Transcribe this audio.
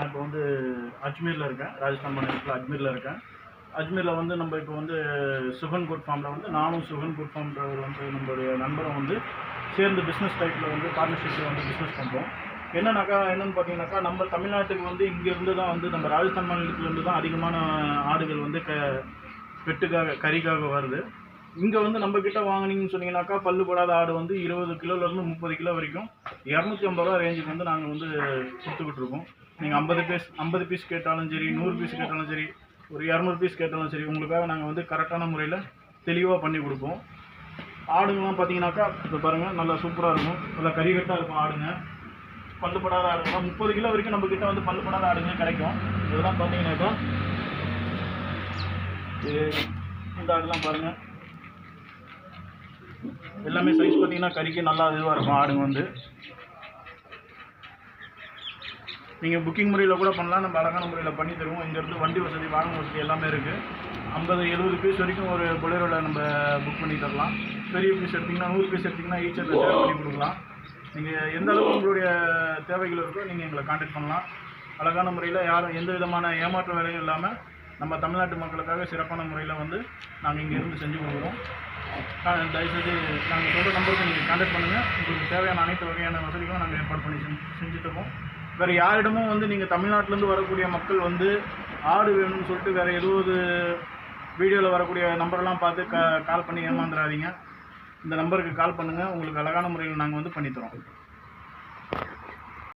நான் இப்போ வந்து அஜ்மீரில் இருக்கேன். ராஜஸ்தான் மாநிலத்தில் அஜ்மீரில் இருக்கேன். அஜ்மீரில் வந்து நம்ம இப்போ வந்து சுகன் குட் ஃபார்மில் வந்து நானும் சுகன் குட் ஃபார்ம்ன்றவர் வந்து நம்மளுடைய நண்பரும் வந்து சேர்ந்து பிஸ்னஸ் டைப்பில் வந்து பார்ட்னர்ஷிப்பில் வந்து பிஸ்னஸ் பண்ணுறோம். என்னென்னு பார்த்தீங்கன்னாக்கா, நம்ம தமிழ்நாட்டுக்கு வந்து இங்கேருந்து தான் வந்து நம்ம ராஜஸ்தான் மாநிலத்திலேருந்து தான் அதிகமான ஆடுகள் வந்து வெட்டுக்காக கறிக்காக வருது. இங்கே வந்து நம்மக்கிட்ட வாங்கினீங்கன்னு சொன்னீங்கன்னாக்கா, பல்லு போடாத ஆடு வந்து 20 கிலோலேருந்து 30 கிலோ வரைக்கும் 250 ரூபா ரேஞ்சுக்கு வந்து நாங்கள் வந்து கொடுத்துக்கிட்டு இருக்கோம். நீங்கள் 50 பீஸ் கேட்டாலும் சரி, 100 பீஸ் கேட்டாலும் சரி, ஒரு 200 பீஸ் கேட்டாலும் சரி, உங்களுக்காக நாங்கள் வந்து கரெக்டான முறையில் தெளிவாக பண்ணி கொடுப்போம். ஆடுங்கள்லாம் பார்த்தீங்கன்னாக்கா, இப்போ பாருங்கள், நல்லா சூப்பராக இருக்கும். நல்லா கறிகட்டாக இருக்கும் ஆடுங்க. பல்லுப்படாத ஆடுங்கள்லாம் 30 கிலோ வரைக்கும் நம்மக்கிட்ட வந்து பல்லுப்படாத ஆடுங்க கிடைக்கும். இதெல்லாம் பார்த்தீங்கன்னாக்கா, இந்த ஆடுலாம் பாருங்கள், எல்லாமே சைஸ் பார்த்தீங்கன்னா கறிக்கு நல்லா இதுவாக இருக்கும். ஆடுங்க வந்து நீங்கள் புக்கிங் முறையில் கூட பண்ணலாம். நம்ம அழகான முறையில் பண்ணி தருவோம். இங்கேருந்து வண்டி வசதி, வாகன வசதி எல்லாமே இருக்குது. 50-70 பீஸ் வரைக்கும் ஒரு பொலேரோவில் நம்ம புக் பண்ணி தரலாம். பெரிய பீஸ் எடுத்திங்கன்னா 100 பீஸ் எடுத்திங்கன்னா ஈச்சரில் ஷேர் பண்ணி கொடுக்கலாம். நீங்கள் எந்த அளவுக்கு உங்களுடைய தேவைகள் இருக்கோ நீங்கள் எங்களை கான்டாக்ட் பண்ணலாம். அழகான முறையில் யாரும் எந்த விதமான ஏமாற்ற வேலையும் இல்லாமல் நம்ம தமிழ்நாட்டு மக்களுக்காக சிறப்பான முறையில் வந்து நாங்கள் இங்கேருந்து செஞ்சு கொடுக்குறோம். தயவுசெய்து நாங்கள் சொல்கிற நம்பருக்கு நீங்கள் கான்டாக்ட் பண்ணுங்கள். உங்களுக்கு தேவையான அனைத்து வகையான வசதிகளும் நாங்கள் ஏற்பாடு பண்ணி செஞ்சுட்டுருக்கோம். வேறு யாரிடமும் வந்து நீங்கள் தமிழ்நாட்டிலேருந்து வரக்கூடிய மக்கள் வந்து ஆடு வேணும்னு சொல்லிட்டு வேறு ஏதோ ஒரு வீடியோவில் வரக்கூடிய நம்பரெல்லாம் பார்த்து கால் பண்ணி ஏமாந்துடாதீங்க. இந்த நம்பருக்கு கால் பண்ணுங்கள். உங்களுக்கு அழகான முறையில் நாங்கள் வந்து பண்ணித்தரோம்.